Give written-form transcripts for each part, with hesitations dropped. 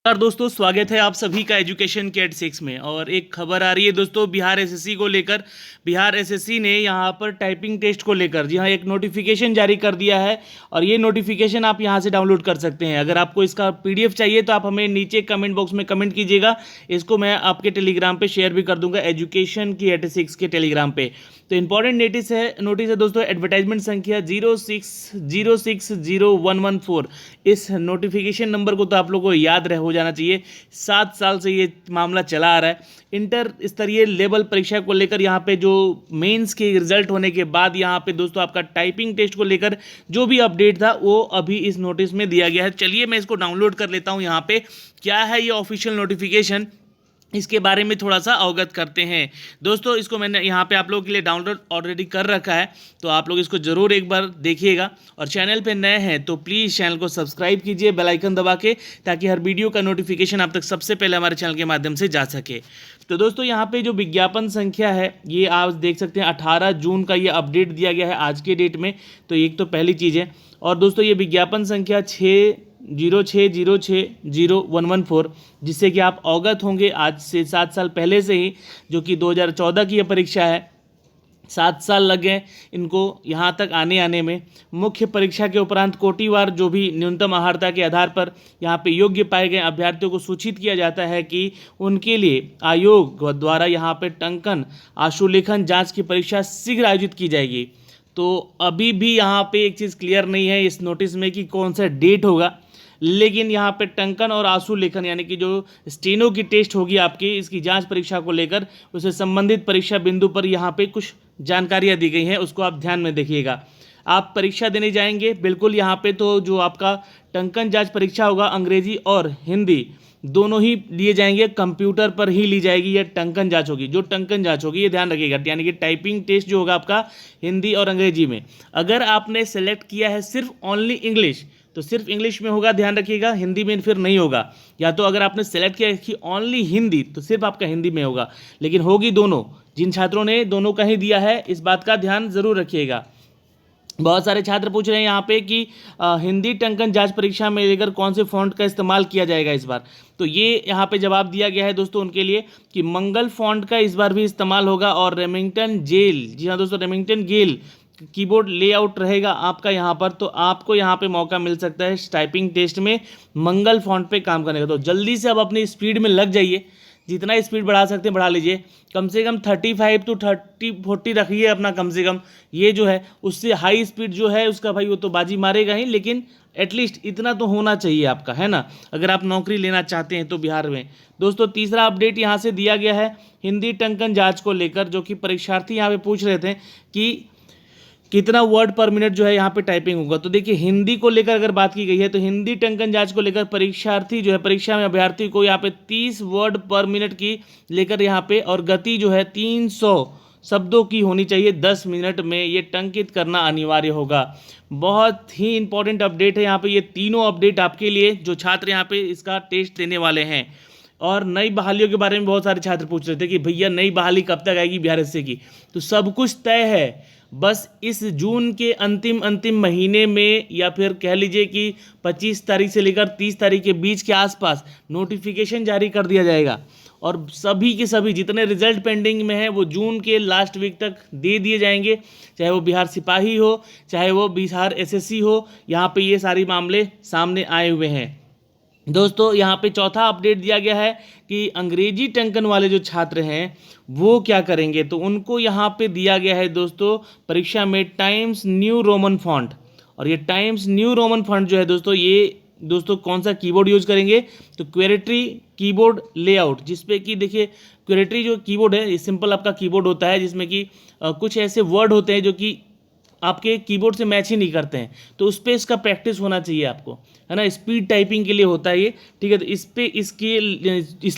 दोस्तों, स्वागत है आप सभी का एजुकेशन कैट 6 में। और एक खबर आ रही है दोस्तों बिहार एसएससी को लेकर। बिहार एसएससी ने यहाँ पर टाइपिंग टेस्ट को लेकर जी हाँ एक नोटिफिकेशन जारी कर दिया है। और ये नोटिफिकेशन आप यहाँ से डाउनलोड कर सकते हैं। अगर आपको इसका पीडीएफ चाहिए तो आप हमें नीचे कमेंट बॉक्स में कमेंट कीजिएगा। इसको मैं आपके टेलीग्राम पे शेयर भी कर दूंगा, एजुकेशन की 86 के टेलीग्राम पे। तो इंपॉर्टेंट नोटिस है दोस्तों, एडवर्टाइजमेंट संख्या 060601114। इस नोटिफिकेशन नंबर को तो आप लोगों को याद हो जाना चाहिए। 7 साल से ये मामला चला आ रहा है। इंटर स्तरीय लेवल परीक्षा को लेकर यहाँ पे जो मेंस के रिजल्ट होने के बाद यहाँ पे दोस्तों आपका टाइपिंग टेस्ट को लेकर जो भी अपडेट था वो अभी इस नोटिस में दिया गया है। चलिए मैं इसको डाउनलोड कर लेता हूँ। यहाँ पे क्या है ये ऑफिशियल नोटिफिकेशन, इसके बारे में थोड़ा सा अवगत करते हैं दोस्तों। इसको मैंने यहाँ पे आप लोगों के लिए डाउनलोड ऑलरेडी कर रखा है, तो आप लोग इसको ज़रूर एक बार देखिएगा। और चैनल पे नए हैं तो प्लीज़ चैनल को सब्सक्राइब कीजिए बेल आइकन दबा के, ताकि हर वीडियो का नोटिफिकेशन आप तक सबसे पहले हमारे चैनल के माध्यम से जा सके। तो दोस्तों यहाँ पे जो विज्ञापन संख्या है ये आप देख सकते हैं 18 जून का ये अपडेट दिया गया है आज के डेट में। तो एक तो पहली चीज़ है। और दोस्तों ये विज्ञापन संख्या 60600114, जिससे कि आप अवगत होंगे आज से 7 साल पहले से ही, जो कि 2014 की यह परीक्षा है। 7 साल लग गए इनको यहाँ तक आने में। मुख्य परीक्षा के उपरांत कोटिवार जो भी न्यूनतम अर्हता के आधार पर यहाँ पे योग्य पाए गए अभ्यर्थियों को सूचित किया जाता है कि उनके लिए आयोग द्वारा यहाँ पे टंकन आशुलेखन जाँच की परीक्षा शीघ्र आयोजित की जाएगी। तो अभी भी यहाँ पे एक चीज़ क्लियर नहीं है इस नोटिस में कि कौन सा डेट होगा, लेकिन यहाँ पे टंकन और आंसू लेखन यानी कि जो स्टेनो की टेस्ट होगी आपकी इसकी जांच परीक्षा को लेकर, उससे संबंधित परीक्षा बिंदु पर यहाँ पे कुछ जानकारियाँ दी गई हैं, उसको आप ध्यान में देखिएगा। आप परीक्षा देने जाएंगे बिल्कुल यहाँ पे, तो जो आपका टंकन जांच परीक्षा होगा अंग्रेजी और हिंदी दोनों ही लिए जाएंगे, कंप्यूटर पर ही ली जाएगी। यह टंकन जांच होगी। जो टंकन जांच होगी ये ध्यान रखिएगा, यानी कि टाइपिंग टेस्ट जो होगा आपका हिंदी और अंग्रेजी में। अगर आपने सेलेक्ट किया है सिर्फ ओनली इंग्लिश तो सिर्फ इंग्लिश में होगा, ध्यान रखिएगा, हिंदी में फिर नहीं होगा। या तो अगर आपने सेलेक्ट किया कि ओनली हिंदी तो सिर्फ आपका हिंदी में होगा, लेकिन होगी दोनों। जिन छात्रों ने दोनों का ही दिया है इस बात का ध्यान जरूर रखिएगा। बहुत सारे छात्र पूछ रहे हैं यहाँ पे कि हिंदी टंकन जांच परीक्षा में लेकर कौन से फॉन्ट का इस्तेमाल किया जाएगा इस बार। तो ये यहाँ पे जवाब दिया गया है दोस्तों उनके लिए कि मंगल फॉन्ट का इस बार भी इस्तेमाल होगा। और रेमिंगटन जेल, जी हाँ दोस्तों, रेमिंगटन गेल कीबोर्ड लेआउट रहेगा आपका यहाँ पर। तो आपको यहाँ पे मौका मिल सकता है टाइपिंग टेस्ट में मंगल फॉन्ट पे काम करने का। तो जल्दी से अब अपनी स्पीड में लग जाइए, जितना स्पीड बढ़ा सकते हैं बढ़ा लीजिए। कम से कम 35 to 40 रखिए अपना कम से कम। ये जो है उससे हाई स्पीड जो है उसका भाई वो तो बाजी मारेगा ही, लेकिन एटलीस्ट इतना तो होना चाहिए आपका, है ना, अगर आप नौकरी लेना चाहते हैं तो बिहार में। दोस्तों तीसरा अपडेट यहाँ से दिया गया है हिंदी टंकन जाँच को लेकर, जो कि परीक्षार्थी यहाँ पे पूछ रहे थे कि कितना वर्ड पर मिनट जो है यहाँ पे टाइपिंग होगा। तो देखिए हिंदी को लेकर अगर बात की गई है तो हिंदी टंकन जांच को लेकर परीक्षार्थी जो है परीक्षा में अभ्यर्थी को यहाँ पे 30 वर्ड पर मिनट की लेकर यहाँ पे, और गति जो है 300 शब्दों की होनी चाहिए 10 मिनट में, ये टंकित करना अनिवार्य होगा। बहुत ही इंपॉर्टेंट अपडेट है यहाँ पे। ये तीनों अपडेट आपके लिए जो छात्र यहाँ पे इसका टेस्ट देने वाले हैं। और नई बहालियों के बारे में बहुत सारे छात्र पूछ रहे थे कि भैया नई बहाली कब तक आएगी बिहार एसएससी की। तो सब कुछ तय है, बस इस जून के अंतिम महीने में, या फिर कह लीजिए कि 25 तारीख से लेकर 30 तारीख के बीच के आसपास नोटिफिकेशन जारी कर दिया जाएगा। और सभी के सभी जितने रिजल्ट पेंडिंग में हैं वो जून के लास्ट वीक तक दे दिए जाएंगे, चाहे वो बिहार सिपाही हो चाहे वो बिहार एसएससी हो। यहाँ पे ये सारे मामले सामने आए हुए हैं। दोस्तों यहाँ पे चौथा अपडेट दिया गया है कि अंग्रेजी टंकन वाले जो छात्र हैं वो क्या करेंगे। तो उनको यहाँ पे दिया गया है दोस्तों परीक्षा में टाइम्स न्यू रोमन फॉन्ट। और ये टाइम्स न्यू रोमन फॉन्ट जो है दोस्तों, ये दोस्तों कौन सा कीबोर्ड यूज करेंगे, तो क्वेरेटरी कीबोर्ड लेआउट, जिसपे कि देखिए क्वेरेटरी जो कीबोर्ड है ये सिंपल आपका कीबोर्ड होता है, जिसमें कि कुछ ऐसे वर्ड होते हैं जो कि आपके कीबोर्ड से मैच ही नहीं करते हैं। तो उस पर इसका प्रैक्टिस होना चाहिए आपको, है ना, स्पीड टाइपिंग के लिए होता है ये, ठीक है। तो इस पे इस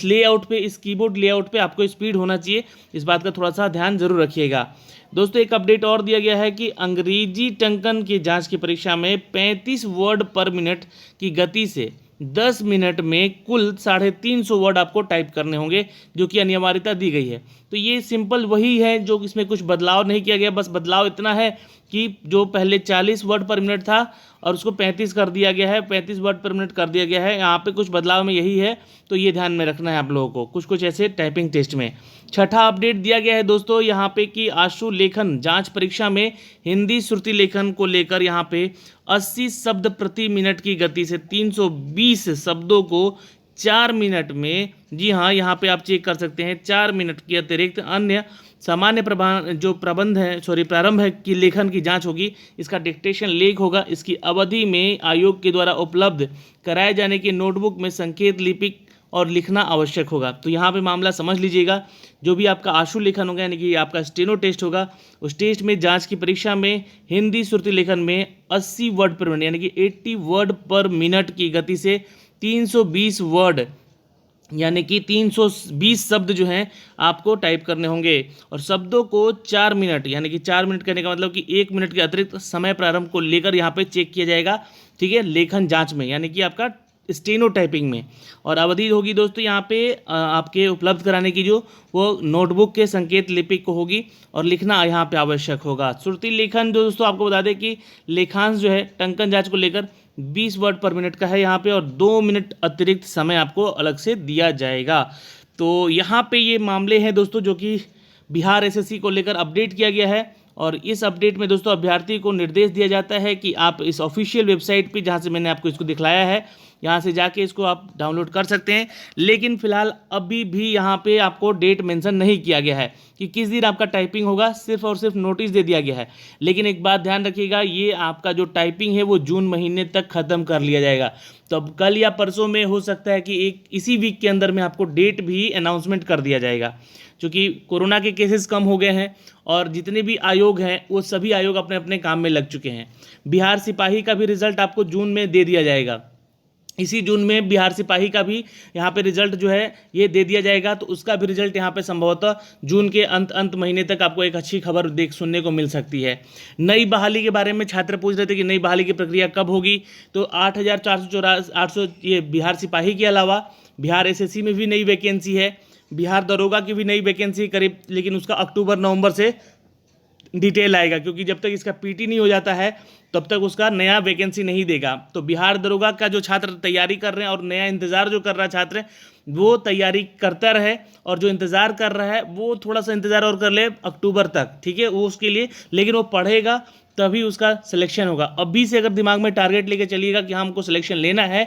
लेआउट पे, इस कीबोर्ड लेआउट पे आपको स्पीड होना चाहिए। इस बात का थोड़ा सा ध्यान जरूर रखिएगा। दोस्तों एक अपडेट और दिया गया है कि अंग्रेजी टंकन की जांच की परीक्षा में 35 वर्ड पर मिनट की गति से 10 मिनट में कुल 350 वर्ड आपको टाइप करने होंगे, जो कि अनिवार्यता दी गई है। तो ये सिंपल वही है, जो इसमें कुछ बदलाव नहीं किया गया। बस बदलाव इतना है कि जो पहले 40 वर्ड पर मिनट था और उसको 35 कर दिया गया है, 35 वर्ड पर मिनट कर दिया गया है। यहाँ पे कुछ बदलाव में यही है, तो ये ध्यान में रखना है आप लोगों को कुछ कुछ ऐसे टाइपिंग टेस्ट में। छठा अपडेट दिया गया है दोस्तों यहाँ पे कि आशु लेखन जांच परीक्षा में हिंदी श्रुति लेखन को लेकर यहाँ पे 80 शब्द प्रति मिनट की गति से 320 शब्दों को 4 मिनट में, जी हाँ यहाँ पे आप चेक कर सकते हैं, 4 मिनट के अतिरिक्त अन्य सामान्य प्रारंभ है कि लेखन की जांच होगी। इसका डिक्टेशन लेख होगा। इसकी अवधि में आयोग के द्वारा उपलब्ध कराए जाने की नोटबुक में संकेत लिपि और लिखना आवश्यक होगा। तो यहाँ पे मामला समझ लीजिएगा, जो भी आपका आशु लेखन होगा यानी कि आपका स्टेनो टेस्ट होगा, उस टेस्ट में जांच की परीक्षा में हिंदी श्रुति लेखन में 80 वर्ड पर मिनट यानी कि 80 वर्ड पर मिनट की गति से 320 वर्ड यानी कि 320 शब्द जो हैं आपको टाइप करने होंगे, और शब्दों को 4 मिनट यानी कि 4 मिनट करने का मतलब कि 1 मिनट के अतिरिक्त समय प्रारंभ को लेकर यहाँ पे चेक किया जाएगा, ठीक है, लेखन जांच में यानी कि आपका स्टेनो टाइपिंग में। और अवधि होगी दोस्तों यहाँ पे आपके उपलब्ध कराने की जो वो नोटबुक के संकेत लिपि को होगी, और लिखना यहाँ पे आवश्यक होगा। श्रुति लेखन दोस्तों आपको बता दें कि लेखांश जो है टंकन जांच को लेकर 20 वर्ड पर मिनट का है यहाँ पे, और 2 मिनट अतिरिक्त समय आपको अलग से दिया जाएगा। तो यहाँ पे ये मामले हैं दोस्तों जो कि बिहार एसएससी को लेकर अपडेट किया गया है। और इस अपडेट में दोस्तों अभ्यर्थी को निर्देश दिया जाता है कि आप इस ऑफिशियल वेबसाइट पे, जहाँ से मैंने आपको इसको दिखलाया है, यहाँ से जाके इसको आप डाउनलोड कर सकते हैं। लेकिन फिलहाल अभी भी यहाँ पे आपको डेट मेंशन नहीं किया गया है कि किस दिन आपका टाइपिंग होगा, सिर्फ और सिर्फ नोटिस दे दिया गया है। लेकिन एक बात ध्यान रखिएगा, ये आपका जो टाइपिंग है वो जून महीने तक ख़त्म कर लिया जाएगा। तो अब कल या परसों में हो सकता है कि इसी वीक के अंदर में आपको डेट भी अनाउंसमेंट कर दिया जाएगा, क्योंकि कोरोना के केसेस कम हो गए हैं और जितने भी आयोग हैं वो सभी आयोग अपने अपने काम में लग चुके हैं। बिहार सिपाही का भी रिजल्ट आपको जून में दे दिया जाएगा। इसी जून में बिहार सिपाही का भी यहाँ पे रिजल्ट जो है ये दे दिया जाएगा, तो उसका भी रिजल्ट यहाँ पे संभवतः जून के अंत महीने तक आपको एक अच्छी खबर सुनने को मिल सकती है। नई बहाली के बारे में छात्र पूछ रहे थे कि नई बहाली की प्रक्रिया कब होगी, तो 8,484 ये बिहार सिपाही के अलावा बिहार एसएससी में भी नई वैकेंसी है, बिहार दरोगा की भी नई वैकेंसी करीब, लेकिन उसका अक्टूबर नवंबर से डिटेल आएगा, क्योंकि जब तक इसका पीटी नहीं हो जाता है तब तक उसका नया वैकेंसी नहीं देगा। तो बिहार दरोगा का जो छात्र तैयारी कर रहे हैं और नया इंतज़ार जो कर रहा है छात्र, वो तैयारी करता रहे, और जो इंतज़ार कर रहा है वो थोड़ा सा इंतज़ार और कर ले अक्टूबर तक, ठीक है, वो उसके लिए, लेकिन वो पढ़ेगा तभी उसका सिलेक्शन होगा। अभी से अगर दिमाग में टारगेट लेके चलिएगा कि हाँ हमको सिलेक्शन लेना है,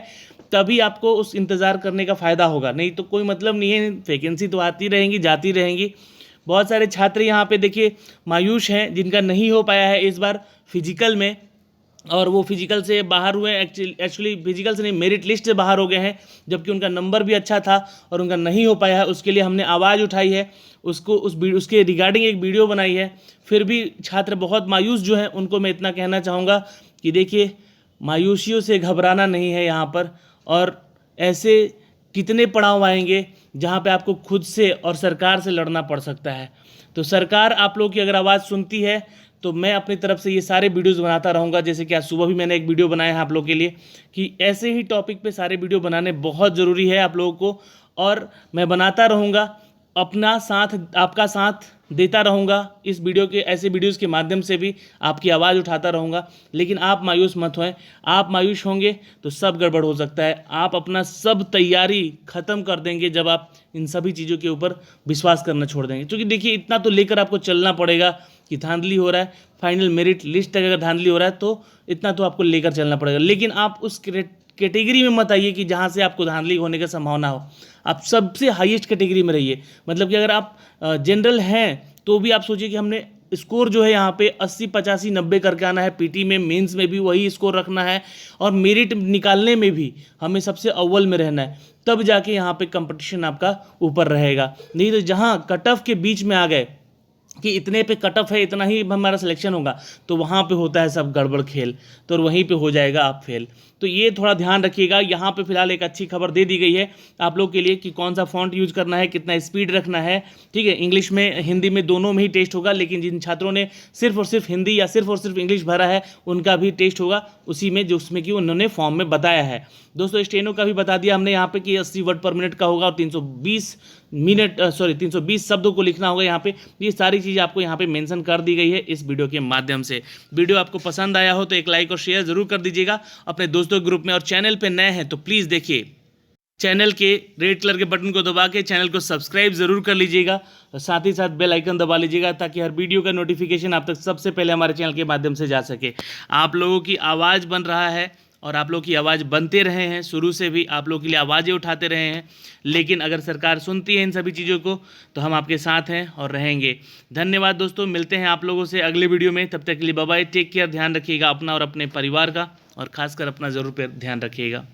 तभी आपको उस इंतज़ार करने का फ़ायदा होगा, नहीं तो कोई मतलब नहीं है। वैकेंसी तो आती रहेंगी जाती रहेंगी। बहुत सारे छात्र यहाँ पे देखिए मायूस हैं जिनका नहीं हो पाया है इस बार फिजिकल में, और वो फिजिकल से बाहर हुए, एक्चुअली फिजिकल से नहीं, मेरिट लिस्ट से बाहर हो गए हैं, जबकि उनका नंबर भी अच्छा था और उनका नहीं हो पाया है। उसके लिए हमने आवाज़ उठाई है, उसके रिगार्डिंग एक वीडियो बनाई है। फिर भी छात्र बहुत मायूस जो हैं, उनको मैं इतना कहना चाहूँगा कि देखिए मायूसियों से घबराना नहीं है यहाँ पर, और ऐसे कितने पड़ाव आएंगे जहाँ पे आपको खुद से और सरकार से लड़ना पड़ सकता है। तो सरकार आप लोगों की अगर आवाज़ सुनती है तो मैं अपनी तरफ से ये सारे वीडियोस बनाता रहूँगा। जैसे कि आज सुबह भी मैंने एक वीडियो बनाया है आप लोगों के लिए, कि ऐसे ही टॉपिक पे सारे वीडियो बनाने बहुत ज़रूरी है आप लोगों को, और मैं बनाता रहूँगा, अपना साथ, आपका साथ देता रहूँगा इस वीडियो के, ऐसे वीडियोस के माध्यम से भी आपकी आवाज़ उठाता रहूँगा। लेकिन आप मायूस मत होएं, आप मायूस होंगे तो सब गड़बड़ हो सकता है। आप अपना सब तैयारी ख़त्म कर देंगे जब आप इन सभी चीज़ों के ऊपर विश्वास करना छोड़ देंगे। क्योंकि देखिए इतना तो लेकर आपको चलना पड़ेगा कि धांधली हो रहा है, फाइनल मेरिट लिस्ट तक अगर धांधली हो रहा है तो इतना तो आपको लेकर चलना पड़ेगा। लेकिन आप उस कैटेगरी में मत आइए कि जहाँ से आपको धांधली होने की संभावना हो। आप सबसे हाईएस्ट कैटेगरी में रहिए। मतलब कि अगर आप जनरल हैं तो भी आप सोचिए कि हमने स्कोर जो है यहाँ पे 80, 85, 90 करके आना है, पीटी में, मेंस में भी वही स्कोर रखना है, और मेरिट निकालने में भी हमें सबसे अव्वल में रहना है, तब जाके यहाँ पे कंपटीशन आपका ऊपर रहेगा। नहीं तो जहाँ कट ऑफ के बीच में आ गए कि इतने पे कट ऑफ है, इतना ही हमारा सिलेक्शन होगा, तो वहाँ पे होता है सब गड़बड़ खेल, तो वहीं पे हो जाएगा आप फेल। तो ये थोड़ा ध्यान रखिएगा। यहाँ पे फिलहाल एक अच्छी खबर दे दी गई है आप लोग के लिए कि कौन सा फॉन्ट यूज करना है, कितना स्पीड रखना है, ठीक है। इंग्लिश में हिंदी में दोनों में ही टेस्ट होगा, लेकिन जिन छात्रों ने सिर्फ और सिर्फ हिंदी या सिर्फ और सिर्फ इंग्लिश भरा है उनका भी टेस्ट होगा उसी में, जो उसमें कि उन्होंने फॉर्म में बताया है। दोस्तों स्टेनो का भी बता दिया हमने यहाँ पे कि 80 वर्ड पर मिनट का होगा और 320 शब्दों को लिखना होगा यहाँ पे। ये सारी चीज़ आपको यहाँ पे मेंशन कर दी गई है इस वीडियो के माध्यम से। वीडियो आपको पसंद आया हो तो एक लाइक और शेयर जरूर कर दीजिएगा अपने दोस्तों के ग्रुप में, और चैनल पे नए हैं तो प्लीज़ देखिए चैनल के रेड कलर के बटन को दबा के चैनल को सब्सक्राइब जरूर कर लीजिएगा, और साथ ही साथ बेल आइकन दबा लीजिएगा ताकि हर वीडियो का नोटिफिकेशन आप तक सबसे पहले हमारे चैनल के माध्यम से जा सके। आप लोगों की आवाज़ बन रहा है और आप लोग की आवाज़ बनते रहे हैं, शुरू से भी आप लोगों के लिए आवाज़ें उठाते रहे हैं, लेकिन अगर सरकार सुनती है इन सभी चीज़ों को तो हम आपके साथ हैं और रहेंगे। धन्यवाद दोस्तों, मिलते हैं आप लोगों से अगले वीडियो में, तब तक के लिए बाय बाय, टेक केयर, ध्यान रखिएगा अपना और अपने परिवार का, और खासकर अपना ज़रूर ध्यान रखिएगा।